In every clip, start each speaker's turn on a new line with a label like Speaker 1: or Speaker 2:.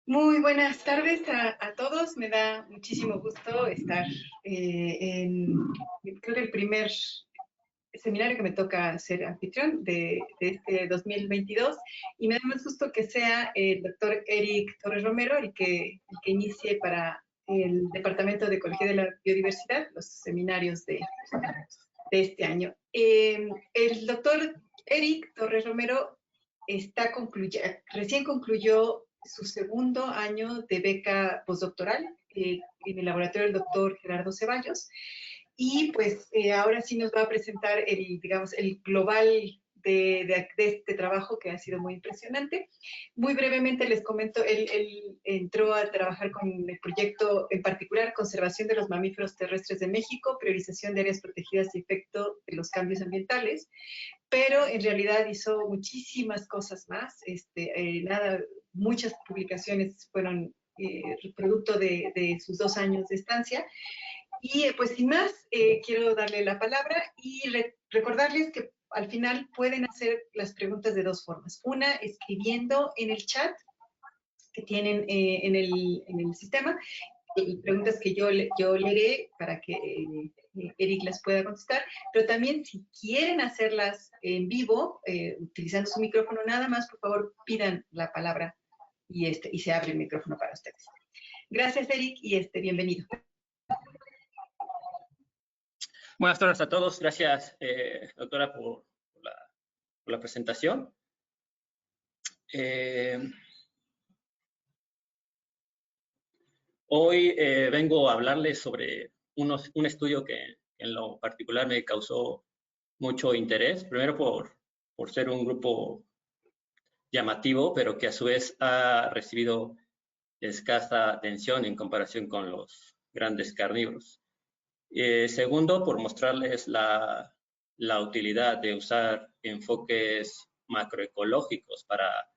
Speaker 1: Muy buenas tardes a todos. Me da muchísimo gusto estar creo que el primer seminario que me toca ser anfitrión de este 2022 y me da más gusto que sea el doctor Eric Torres Romero el que inicie para el Departamento de Ecología de la Biodiversidad los seminarios de este año. El doctor Eric Torres Romero recién concluyó su segundo año de beca postdoctoral en el laboratorio del doctor Gerardo Ceballos. Y pues ahora sí nos va a presentar digamos, el global de este trabajo que ha sido muy impresionante. Muy brevemente les comento, él entró a trabajar con el proyecto en particular Conservación de los Mamíferos Terrestres de México, priorización de áreas protegidas y efecto de los cambios ambientales, pero en realidad hizo muchísimas cosas más. Muchas publicaciones fueron producto de sus 2 años de estancia. Y pues sin más, quiero darle la palabra y recordarles que al final pueden hacer las preguntas de dos formas. Una, escribiendo en el chat que tienen en el sistema, y preguntas que yo leeré para que Eric las pueda contestar, pero también si quieren hacerlas en vivo, utilizando su micrófono, nada más, por favor, pidan la palabra y se abre el micrófono para ustedes. Gracias, Eric, y bienvenido.
Speaker 2: Buenas tardes a todos. Gracias, doctora, por la presentación. Hoy vengo a hablarles sobre un estudio que en lo particular me causó mucho interés. Primero por ser un grupo llamativo, pero que a su vez ha recibido escasa atención en comparación con los grandes carnívoros. Segundo, por mostrarles la utilidad de usar enfoques macroecológicos para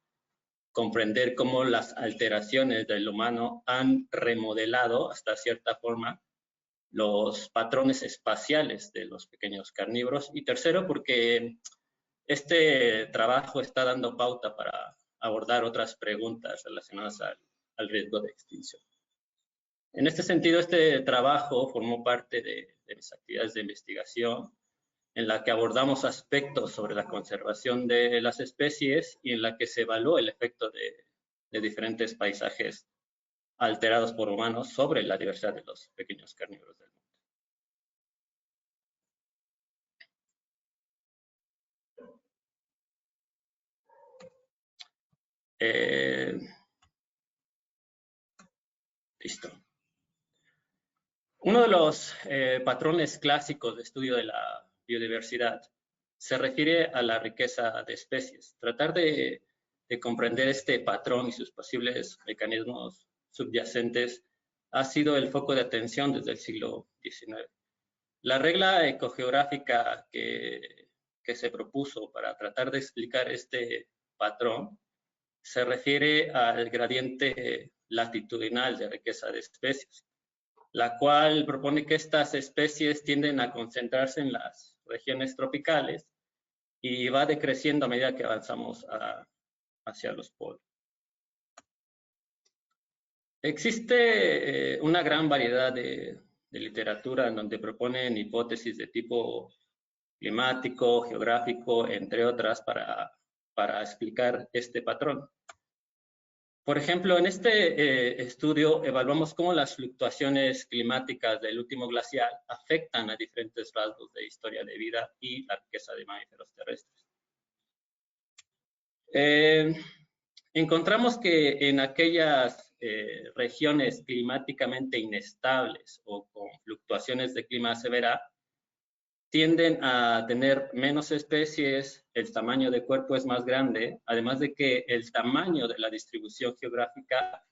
Speaker 2: comprender cómo las alteraciones del humano han remodelado hasta cierta forma los patrones espaciales de los pequeños carnívoros. Y tercero, porque este trabajo está dando pauta para abordar otras preguntas relacionadas al riesgo de extinción. En este sentido, este trabajo formó parte de mis actividades de investigación, en la que abordamos aspectos sobre la conservación de las especies y en la que se evaluó el efecto de diferentes paisajes alterados por humanos sobre la diversidad de los pequeños carnívoros del mundo. Listo. Uno de los patrones clásicos de estudio de la biodiversidad se refiere a la riqueza de especies. Tratar de comprender este patrón y sus posibles mecanismos subyacentes ha sido el foco de atención desde el siglo XIX. La regla ecogeográfica que se propuso para tratar de explicar este patrón se refiere al gradiente latitudinal de riqueza de especies, la cual propone que estas especies tienden a concentrarse en las regiones tropicales y va decreciendo a medida que avanzamos hacia los polos. Existe una gran variedad de literatura en donde proponen hipótesis de tipo climático, geográfico, entre otras, para explicar este patrón. Por ejemplo, en este estudio evaluamos cómo las fluctuaciones climáticas del último glacial afectan a diferentes rasgos de historia de vida y la riqueza de mamíferos terrestres. Encontramos que en aquellas regiones climáticamente inestables o con fluctuaciones de clima severa, tienden a tener menos especies, el tamaño de cuerpo es más grande, además de que el tamaño de la distribución geográfica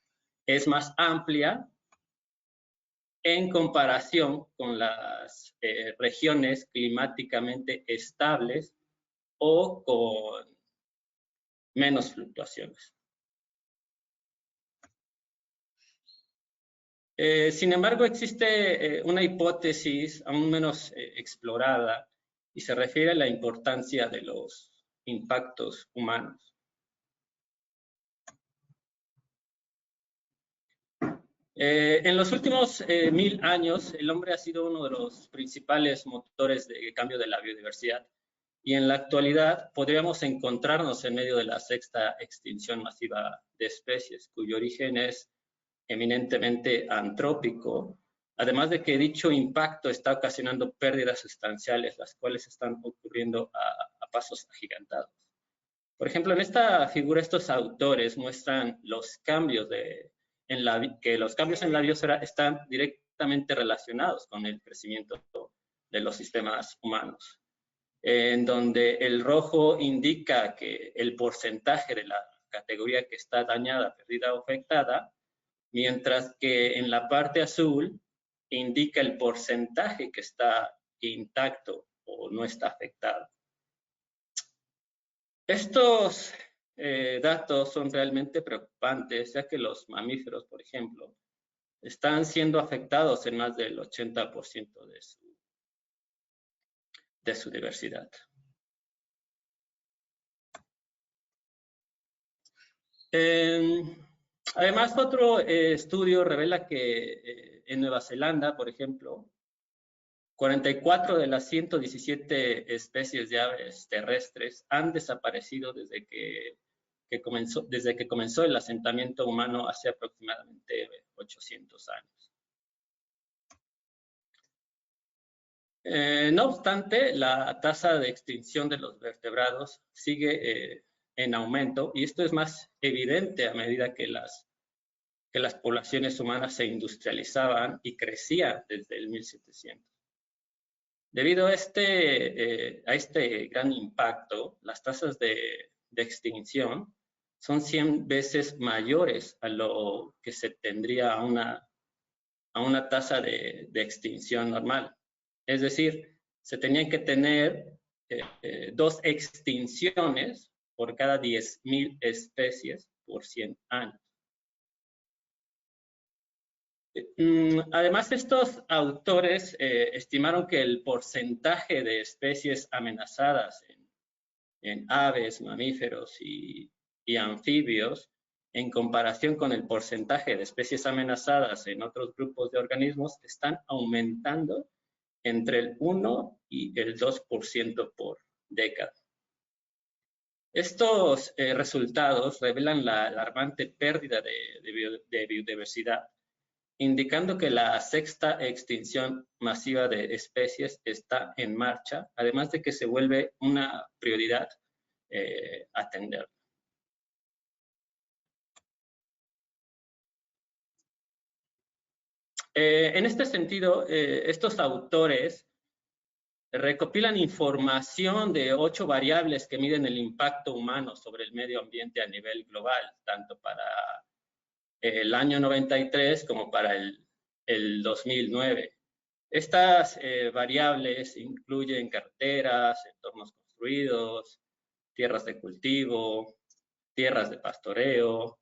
Speaker 2: es más amplia en comparación con las regiones climáticamente estables o con menos fluctuaciones. Sin embargo, existe una hipótesis aún menos explorada y se refiere a la importancia de los impactos humanos. En los últimos 1000 años, el hombre ha sido uno de los principales motores de cambio de la biodiversidad. Y en la actualidad podríamos encontrarnos en medio de la sexta extinción masiva de especies, cuyo origen es eminentemente antrópico, además de que dicho impacto está ocasionando pérdidas sustanciales, las cuales están ocurriendo a pasos agigantados. Por ejemplo, en esta figura estos autores muestran los cambios que los cambios en la biosfera están directamente relacionados con el crecimiento de los sistemas humanos, en donde el rojo indica que el porcentaje de la categoría que está dañada, perdida o afectada, mientras que en la parte azul indica el porcentaje que está intacto o no está afectado. Estos datos son realmente preocupantes, ya que los mamíferos, por ejemplo, están siendo afectados en más del 80% de su diversidad. Además, otro estudio revela que en Nueva Zelanda, por ejemplo, 44 de las 117 especies de aves terrestres han desaparecido desde que comenzó el asentamiento humano hace aproximadamente 800 años. No obstante, la tasa de extinción de los vertebrados sigue en aumento, y esto es más evidente a medida que las poblaciones humanas se industrializaban y crecían desde el 1700. Debido a este gran impacto, las tasas de extinción son 100 veces mayores a lo que se tendría a una tasa de extinción normal. Es decir, se tenían que tener 2 extinciones por cada 10.000 especies por 100 años. Además, estos autores estimaron que el porcentaje de especies amenazadas en aves, mamíferos y anfibios, en comparación con el porcentaje de especies amenazadas en otros grupos de organismos, están aumentando entre el 1 y el 2% por década. Estos resultados revelan la alarmante pérdida de biodiversidad, indicando que la sexta extinción masiva de especies está en marcha, además de que se vuelve una prioridad atender. En este sentido, estos autores recopilan información de 8 variables que miden el impacto humano sobre el medio ambiente a nivel global, tanto para el año 93 como para el 2009. Estas variables incluyen carreteras, entornos construidos, tierras de cultivo, tierras de pastoreo,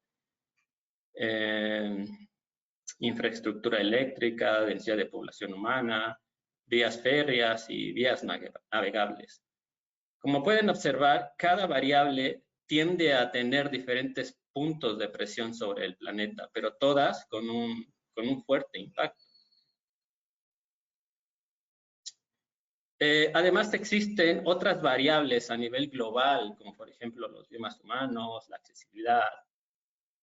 Speaker 2: infraestructura eléctrica, densidad de población humana, vías férreas y vías navegables. Como pueden observar, cada variable tiende a tener diferentes puntos de presión sobre el planeta, pero todas con un fuerte impacto. Además, existen otras variables a nivel global, como por ejemplo los biomas humanos, la accesibilidad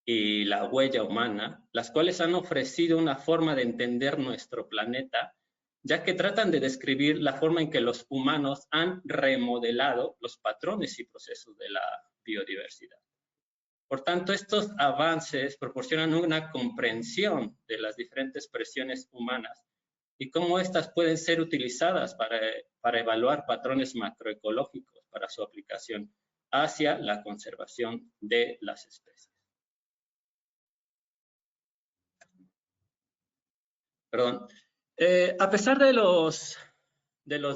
Speaker 2: y la huella humana, las cuales han ofrecido una forma de entender nuestro planeta, ya que tratan de describir la forma en que los humanos han remodelado los patrones y procesos de la biodiversidad. Por tanto, estos avances proporcionan una comprensión de las diferentes presiones humanas y cómo estas pueden ser utilizadas para evaluar patrones macroecológicos para su aplicación hacia la conservación de las especies. Perdón. A pesar de los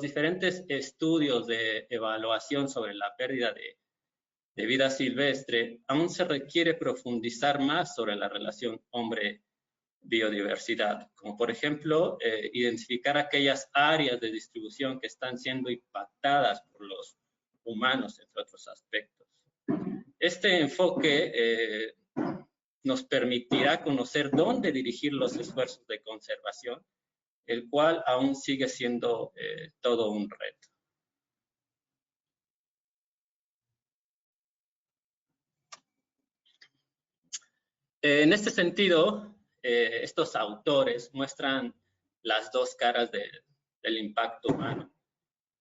Speaker 2: diferentes estudios de evaluación sobre la pérdida de vida silvestre, aún se requiere profundizar más sobre la relación hombre-biodiversidad, como por ejemplo, identificar aquellas áreas de distribución que están siendo impactadas por los humanos, entre otros aspectos. Este enfoque nos permitirá conocer dónde dirigir los esfuerzos de conservación, el cual aún sigue siendo todo un reto. En este sentido, estos autores muestran las dos caras del impacto humano.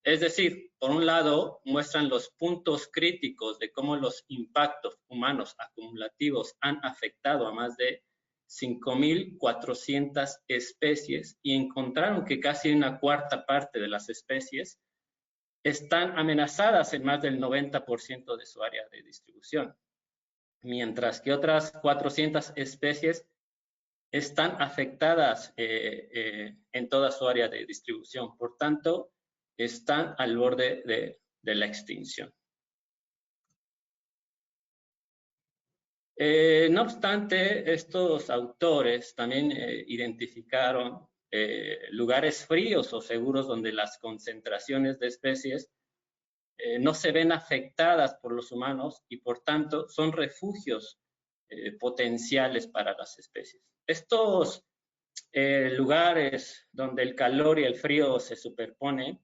Speaker 2: Es decir, por un lado, muestran los puntos críticos de cómo los impactos humanos acumulativos han afectado a más de 5.400 especies y encontraron que casi una cuarta parte de las especies están amenazadas en más del 90% de su área de distribución, mientras que otras 400 especies están afectadas en toda su área de distribución. Por tanto, están al borde de la extinción. No obstante, estos autores también identificaron lugares fríos o seguros donde las concentraciones de especies no se ven afectadas por los humanos y por tanto son refugios potenciales para las especies. Estos lugares donde el calor y el frío se superponen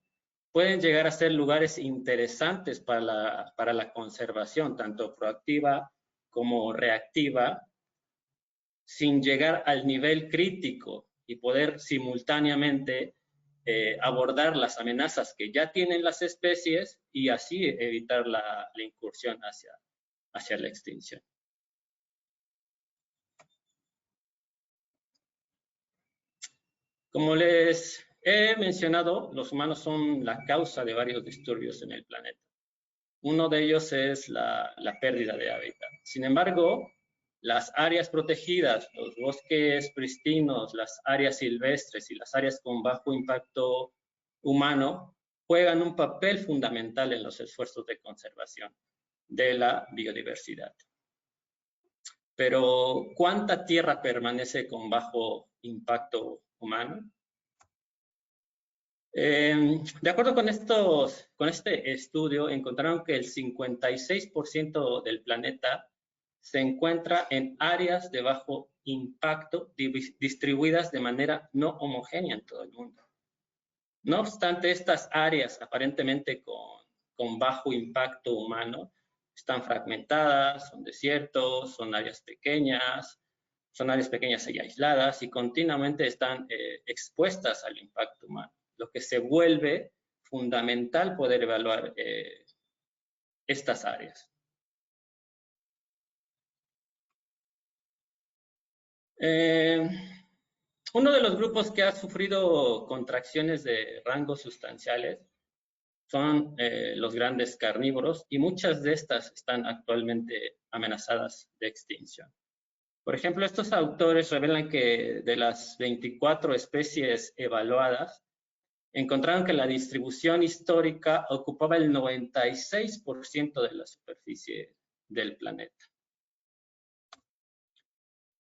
Speaker 2: pueden llegar a ser lugares interesantes para la conservación, tanto proactiva como reactiva, sin llegar al nivel crítico y poder simultáneamente abordar las amenazas que ya tienen las especies y así evitar la incursión hacia la extinción. Como les he mencionado, los humanos son la causa de varios disturbios en el planeta. Uno de ellos es la pérdida de hábitat. Sin embargo, las áreas protegidas, los bosques pristinos, las áreas silvestres y las áreas con bajo impacto humano juegan un papel fundamental en los esfuerzos de conservación de la biodiversidad. Pero, ¿cuánta tierra permanece con bajo impacto humano? De acuerdo con este estudio, encontraron que el 56% del planeta se encuentra en áreas de bajo impacto distribuidas de manera no homogénea en todo el mundo. No obstante, estas áreas aparentemente con bajo impacto humano están fragmentadas, son desiertos, son áreas pequeñas y aisladas y continuamente están expuestas al impacto humano, lo que se vuelve fundamental poder evaluar estas áreas. Uno de los grupos que ha sufrido contracciones de rangos sustanciales son los grandes carnívoros y muchas de estas están actualmente amenazadas de extinción. Por ejemplo, estos autores revelan que de las 24 especies evaluadas, encontraron que la distribución histórica ocupaba el 96% de la superficie del planeta.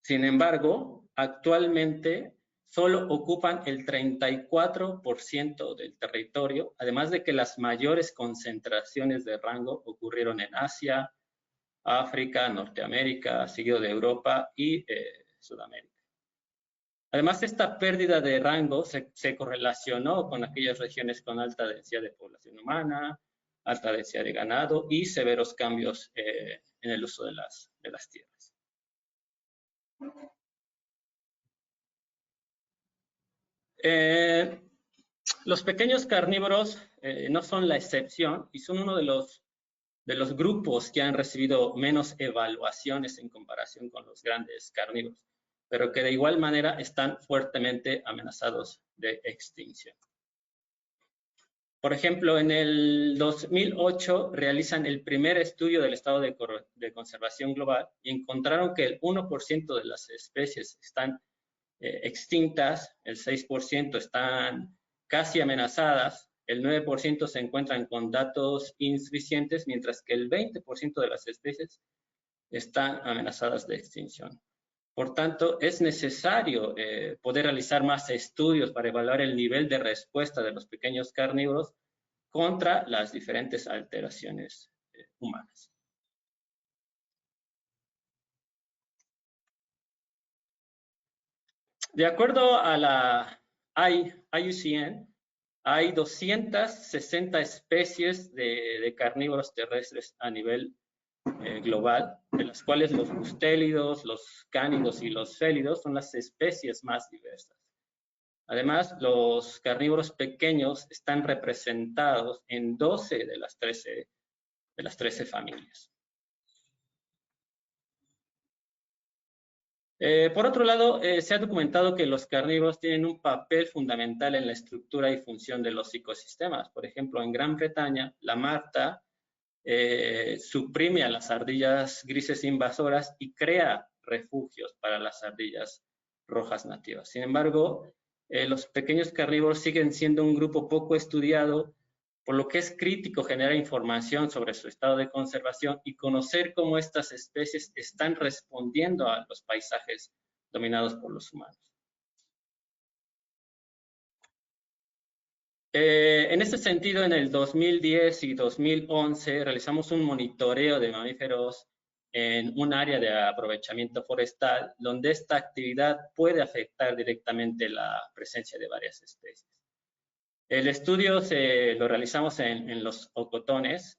Speaker 2: Sin embargo, actualmente solo ocupan el 34% del territorio, además de que las mayores concentraciones de rango ocurrieron en Asia, África, Norteamérica, seguido de Europa y Sudamérica. Además, esta pérdida de rango se correlacionó con aquellas regiones con alta densidad de población humana, alta densidad de ganado y severos cambios en el uso de las tierras. Los pequeños carnívoros no son la excepción y son uno de los grupos que han recibido menos evaluaciones en comparación con los grandes carnívoros, pero que de igual manera están fuertemente amenazados de extinción. Por ejemplo, en el 2008 realizan el primer estudio del estado de conservación global y encontraron que el 1% de las especies están extintas, el 6% están casi amenazadas, el 9% se encuentran con datos insuficientes, mientras que el 20% de las especies están amenazadas de extinción. Por tanto, es necesario poder realizar más estudios para evaluar el nivel de respuesta de los pequeños carnívoros contra las diferentes alteraciones humanas. De acuerdo a la IUCN, hay 260 especies de carnívoros terrestres a nivel global, de las cuales los mustélidos, los cánidos y los félidos son las especies más diversas. Además, los carnívoros pequeños están representados en 12 de las 13 familias. Por otro lado, se ha documentado que los carnívoros tienen un papel fundamental en la estructura y función de los ecosistemas. Por ejemplo, en Gran Bretaña, la marta suprime a las ardillas grises invasoras y crea refugios para las ardillas rojas nativas. Sin embargo, los pequeños carnívoros siguen siendo un grupo poco estudiado, por lo que es crítico generar información sobre su estado de conservación y conocer cómo estas especies están respondiendo a los paisajes dominados por los humanos. En este sentido, en el 2010 y 2011 realizamos un monitoreo de mamíferos en un área de aprovechamiento forestal, donde esta actividad puede afectar directamente la presencia de varias especies. El estudio lo realizamos en Los Ocotones,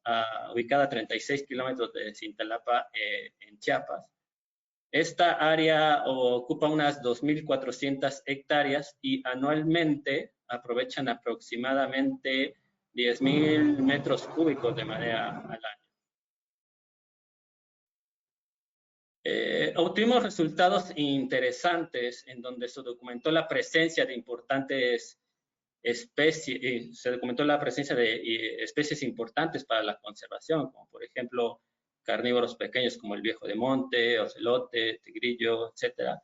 Speaker 2: ubicada a 36 kilómetros de Cintalapa, en Chiapas. Esta área ocupa unas 2.400 hectáreas y anualmente aprovechan aproximadamente 10.000 metros cúbicos de marea al año. Obtuvimos resultados interesantes en donde se documentó la presencia de importantes especies, se documentó la presencia de especies importantes para la conservación, como por ejemplo carnívoros pequeños como el viejo de monte, ocelote, tigrillo, etc.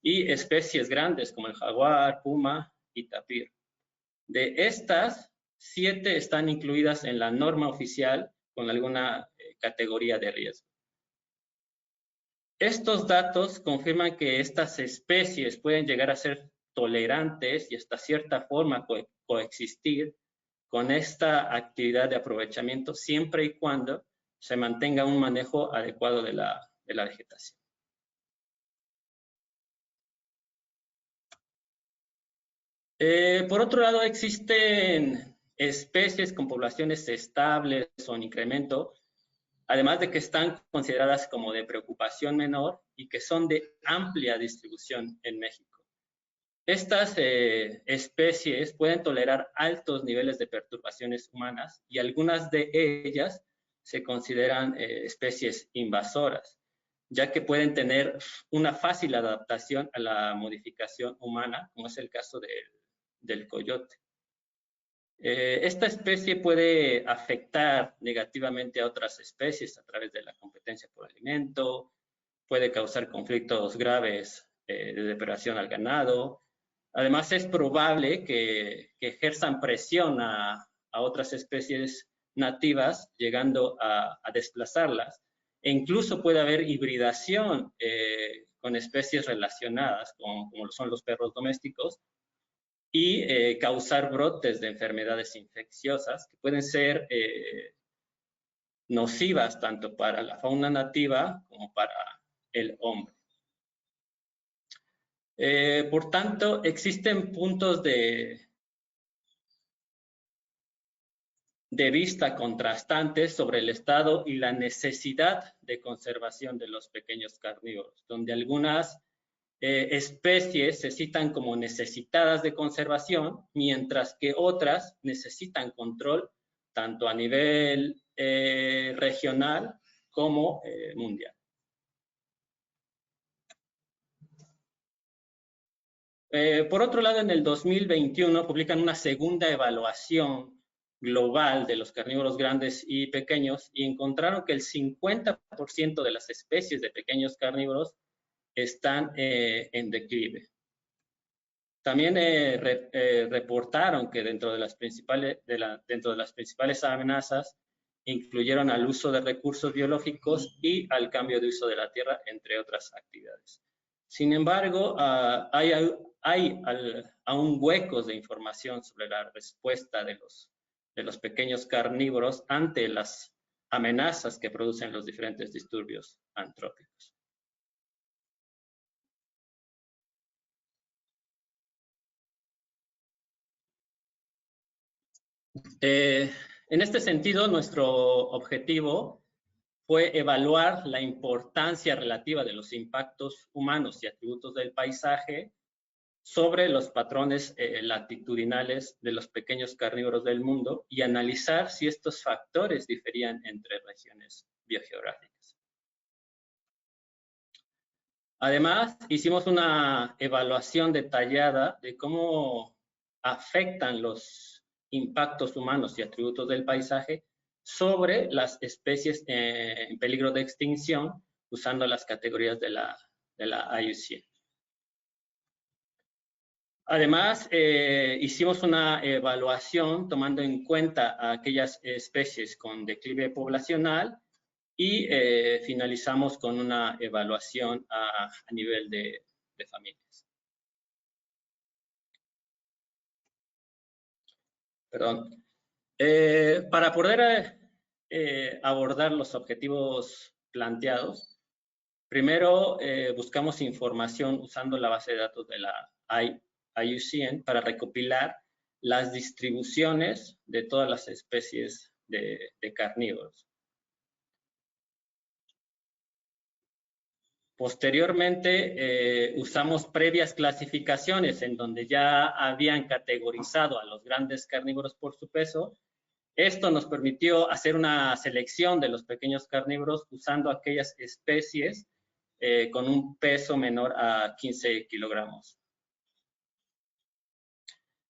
Speaker 2: Y especies grandes como el jaguar, puma y tapir. De estas, 7 están incluidas en la norma oficial con alguna categoría de riesgo. Estos datos confirman que estas especies pueden llegar a ser tolerantes y hasta cierta forma coexistir con esta actividad de aprovechamiento siempre y cuando se mantenga un manejo adecuado de la vegetación. Por otro lado, existen especies con poblaciones estables o en incremento, además de que están consideradas como de preocupación menor y que son de amplia distribución en México. Estas especies pueden tolerar altos niveles de perturbaciones humanas y algunas de ellas se consideran especies invasoras, ya que pueden tener una fácil adaptación a la modificación humana, como es el caso del coyote. Esta especie puede afectar negativamente a otras especies a través de la competencia por alimento, puede causar conflictos graves de depredación al ganado. Además, es probable que ejerzan presión a otras especies nativas, llegando a desplazarlas. E incluso puede haber hibridación con especies relacionadas, como son los perros domésticos, y causar brotes de enfermedades infecciosas que pueden ser nocivas tanto para la fauna nativa como para el hombre. Por tanto, existen puntos de vista contrastantes sobre el estado y la necesidad de conservación de los pequeños carnívoros, donde algunas especies se citan como necesitadas de conservación, mientras que otras necesitan control tanto a nivel regional como mundial. Por otro lado, en el 2021 publican una segunda evaluación global de los carnívoros grandes y pequeños y encontraron que el 50% de las especies de pequeños carnívoros están en declive. También reportaron que dentro de las principales amenazas incluyeron al uso de recursos biológicos y al cambio de uso de la tierra, entre otras actividades. Sin embargo, hay aún huecos de información sobre la respuesta de los pequeños carnívoros ante las amenazas que producen los diferentes disturbios antrópicos. En este sentido, nuestro objetivo fue evaluar la importancia relativa de los impactos humanos y atributos del paisaje sobre los patrones latitudinales de los pequeños carnívoros del mundo y analizar si estos factores diferían entre regiones biogeográficas. Además, hicimos una evaluación detallada de cómo afectan los impactos humanos y atributos del paisaje sobre las especies en peligro de extinción usando las categorías de la IUCN. Además, hicimos una evaluación tomando en cuenta a aquellas especies con declive poblacional y finalizamos con una evaluación a nivel de familias. Perdón. Para poder abordar los objetivos planteados, primero buscamos información usando la base de datos de la IUCN para recopilar las distribuciones de todas las especies de carnívoros. Posteriormente, usamos previas clasificaciones en donde ya habían categorizado a los grandes carnívoros por su peso. Esto nos permitió hacer una selección de los pequeños carnívoros usando aquellas especies con un peso menor a 15 kilogramos.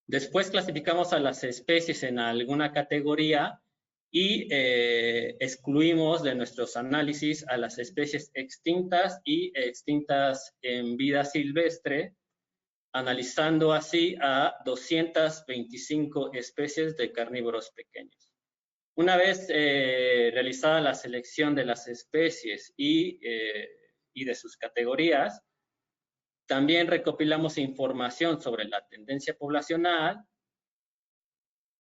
Speaker 2: Después clasificamos a las especies en alguna categoría y excluimos de nuestros análisis a las especies extintas y extintas en vida silvestre, analizando así a 225 especies de carnívoros pequeños. Una vez realizada la selección de las especies y de sus categorías, también recopilamos información sobre la tendencia poblacional,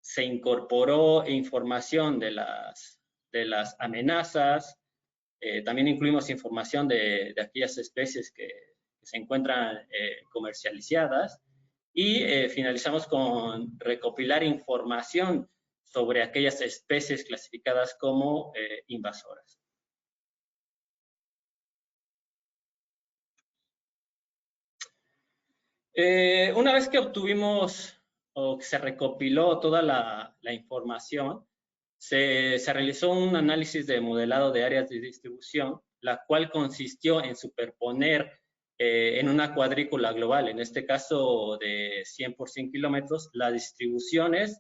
Speaker 2: se incorporó información de las amenazas, también incluimos información de aquellas especies que se encuentran comercializadas y finalizamos con recopilar información sobre aquellas especies clasificadas como invasoras. Una vez que obtuvimos o que se recopiló toda la información, se realizó un análisis de modelado de áreas de distribución, la cual consistió en superponer en una cuadrícula global, en este caso de 100 por 100 kilómetros, las distribuciones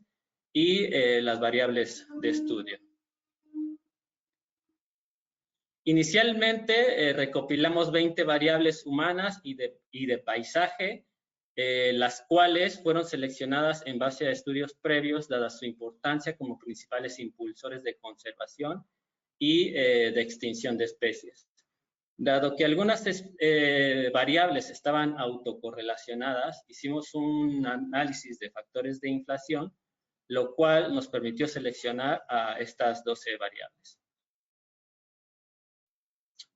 Speaker 2: y las variables de estudio. Inicialmente recopilamos 20 variables humanas y de paisaje, las cuales fueron seleccionadas en base a estudios previos, dada su importancia como principales impulsores de conservación y de extinción de especies. Dado que algunas variables estaban autocorrelacionadas, hicimos un análisis de factores de inflación, lo cual nos permitió seleccionar a estas 12 variables.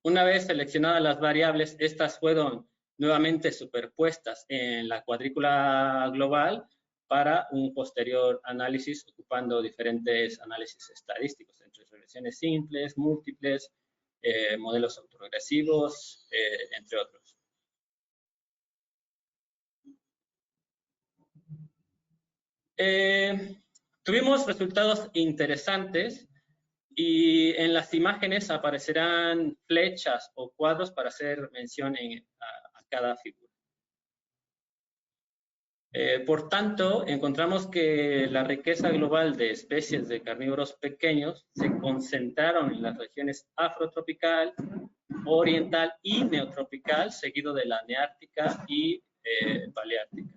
Speaker 2: Una vez seleccionadas las variables, estas fueron nuevamente superpuestas en la cuadrícula global para un posterior análisis ocupando diferentes análisis estadísticos entre regresiones simples, múltiples, modelos autoregresivos, entre otros. Tuvimos resultados interesantes y en las imágenes aparecerán flechas o cuadros para hacer mención a cada figura. Por tanto, encontramos que la riqueza global de especies de carnívoros pequeños se concentraron en las regiones afrotropical, oriental y neotropical, seguido de la neártica y paleártica.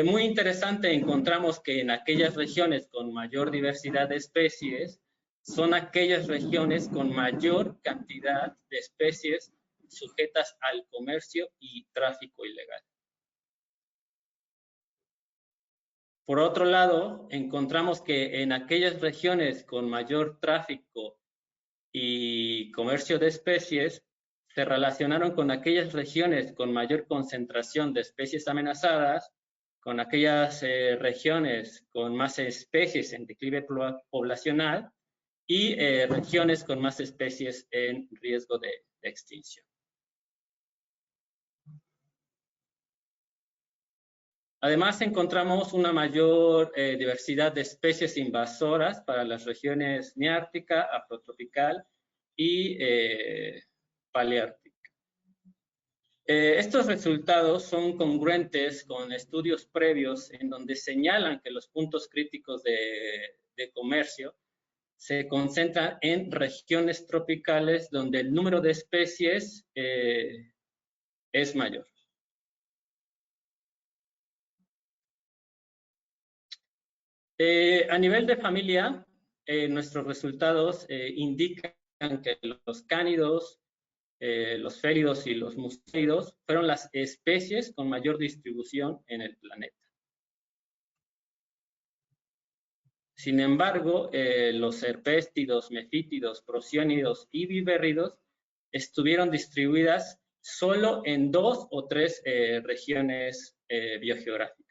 Speaker 2: Muy interesante, encontramos que en aquellas regiones con mayor diversidad de especies son aquellas regiones con mayor cantidad de especies sujetas al comercio y tráfico ilegal. Por otro lado, encontramos que en aquellas regiones con mayor tráfico y comercio de especies se relacionaron con aquellas regiones con mayor concentración de especies amenazadas, con aquellas regiones con más especies en declive poblacional y regiones con más especies en riesgo de extinción. Además, encontramos una mayor diversidad de especies invasoras para las regiones neártica, afrotropical y paleártica. Estos resultados son congruentes con estudios previos en donde señalan que los puntos críticos de comercio se concentran en regiones tropicales donde el número de especies es mayor. A nivel de familia, nuestros resultados indican que los cánidos, los félidos y los mustélidos fueron las especies con mayor distribución en el planeta. Sin embargo, los herpéstidos, mefítidos, prosiónidos y vivérridos estuvieron distribuidas solo en 2 o 3 regiones biogeográficas.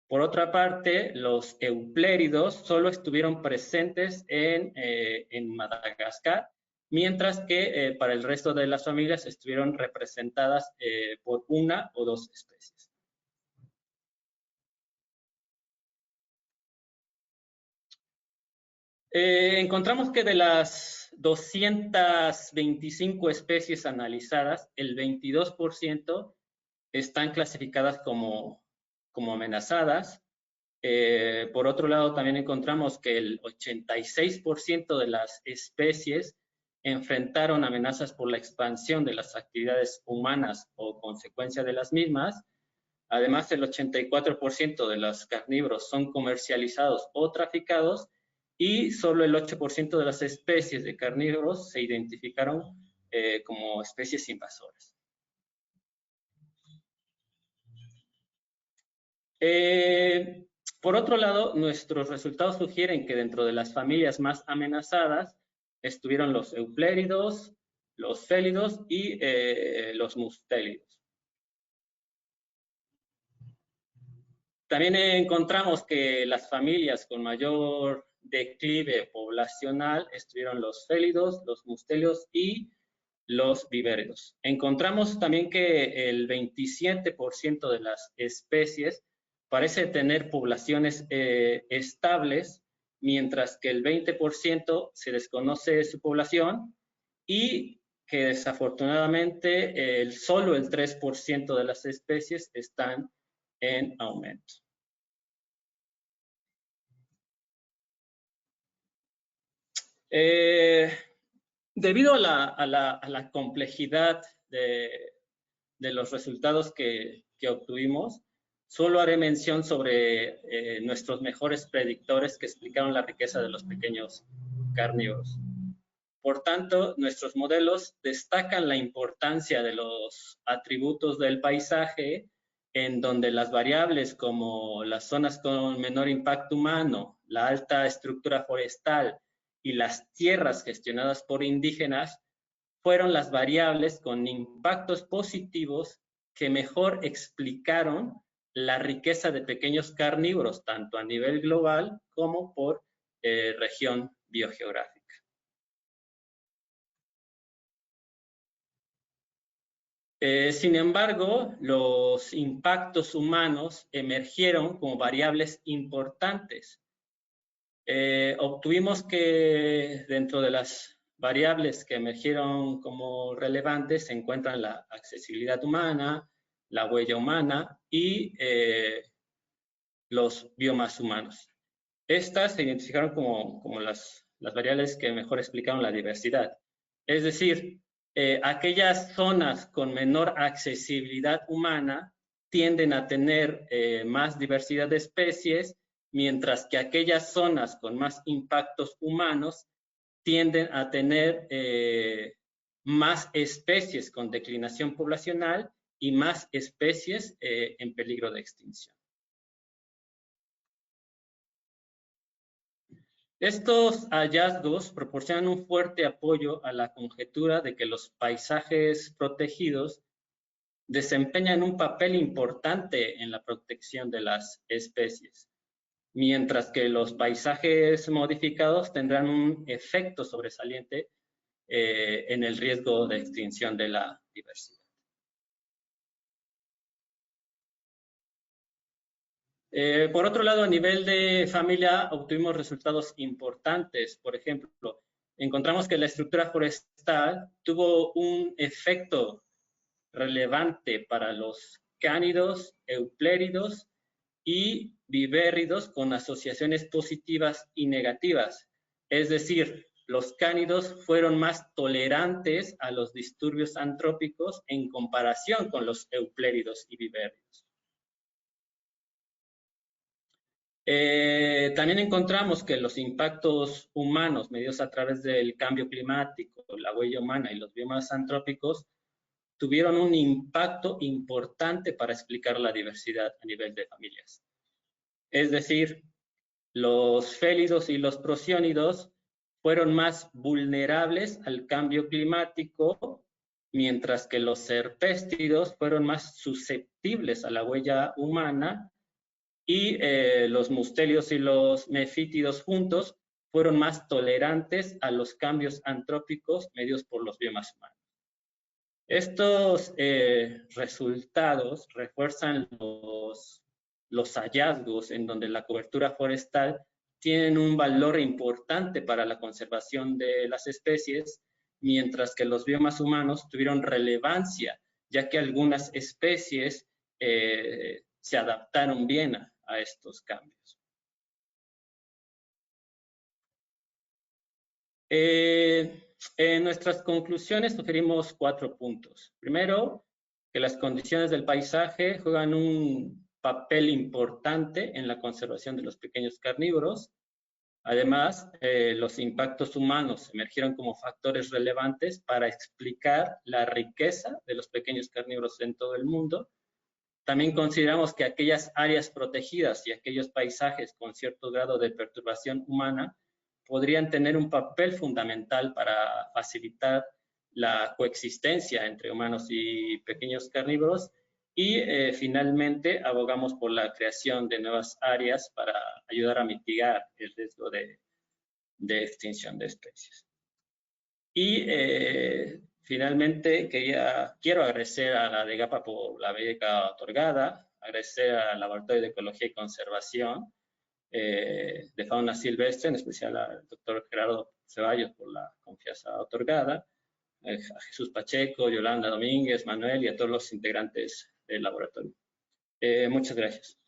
Speaker 2: Por otra parte, los eupléridos solo estuvieron presentes en Madagascar, mientras que para el resto de las familias estuvieron representadas por 1 o 2 especies. Encontramos que de las 225 especies analizadas, el 22% están clasificadas como amenazadas. Por otro lado, también encontramos que el 86% de las especies enfrentaron amenazas por la expansión de las actividades humanas o consecuencia de las mismas. Además, el 84% de los carnívoros son comercializados o traficados y solo el 8% de las especies de carnívoros se identificaron como especies invasoras. Por otro lado, nuestros resultados sugieren que dentro de las familias más amenazadas estuvieron los eupléridos, los félidos y los mustélidos. También encontramos que las familias con mayor declive poblacional estuvieron los félidos, los mustélidos y los vivérridos. Encontramos también que el 27% de las especies parece tener poblaciones estables, mientras que el 20% se desconoce su población y que desafortunadamente solo el 3% de las especies están en aumento. Debido a la complejidad de los resultados que obtuvimos, solo haré mención sobre nuestros mejores predictores que explicaron la riqueza de los pequeños carnívoros. Por tanto, nuestros modelos destacan la importancia de los atributos del paisaje, en donde las variables como las zonas con menor impacto humano, la alta estructura forestal y las tierras gestionadas por indígenas fueron las variables con impactos positivos que mejor explicaron la riqueza de pequeños carnívoros, tanto a nivel global como por región biogeográfica. Sin embargo, los impactos humanos emergieron como variables importantes. Obtuvimos que dentro de las variables que emergieron como relevantes se encuentran la accesibilidad humana, la huella humana y los biomas humanos. Estas se identificaron como las variables que mejor explicaron la diversidad. Es decir, aquellas zonas con menor accesibilidad humana tienden a tener más diversidad de especies, mientras que aquellas zonas con más impactos humanos tienden a tener más especies con declinación poblacional y más especies en peligro de extinción. Estos hallazgos proporcionan un fuerte apoyo a la conjetura de que los paisajes protegidos desempeñan un papel importante en la protección de las especies, mientras que los paisajes modificados tendrán un efecto sobresaliente en el riesgo de extinción de la diversidad. Por otro lado, a nivel de familia, obtuvimos resultados importantes. Por ejemplo, encontramos que la estructura forestal tuvo un efecto relevante para los cánidos, eupléridos y vivérridos con asociaciones positivas y negativas. Es decir, los cánidos fueron más tolerantes a los disturbios antrópicos en comparación con los eupléridos y vivérridos. También encontramos que los impactos humanos medidos a través del cambio climático, la huella humana y los biomas antrópicos tuvieron un impacto importante para explicar la diversidad a nivel de familias. Es decir, los félidos y los prosiónidos fueron más vulnerables al cambio climático, mientras que los serpéstidos fueron más susceptibles a la huella humana y los mustélidos y los mefítidos juntos fueron más tolerantes a los cambios antrópicos medios por los biomas humanos. Estos resultados refuerzan los hallazgos en donde la cobertura forestal tiene un valor importante para la conservación de las especies, mientras que los biomas humanos tuvieron relevancia, ya que algunas especies se adaptaron bien a estos cambios. En nuestras conclusiones sugerimos 4 puntos. Primero, que las condiciones del paisaje juegan un papel importante en la conservación de los pequeños carnívoros. Además, los impactos humanos emergieron como factores relevantes para explicar la riqueza de los pequeños carnívoros en todo el mundo. También consideramos que aquellas áreas protegidas y aquellos paisajes con cierto grado de perturbación humana podrían tener un papel fundamental para facilitar la coexistencia entre humanos y pequeños carnívoros. Y finalmente abogamos por la creación de nuevas áreas para ayudar a mitigar el riesgo de extinción de especies. Y finalmente quiero agradecer a la DEGAPA por la beca otorgada, agradecer al Laboratorio de Ecología y Conservación de Fauna Silvestre, en especial al doctor Gerardo Ceballos por la confianza otorgada, a Jesús Pacheco, Yolanda Domínguez, Manuel y a todos los integrantes del laboratorio. Muchas gracias.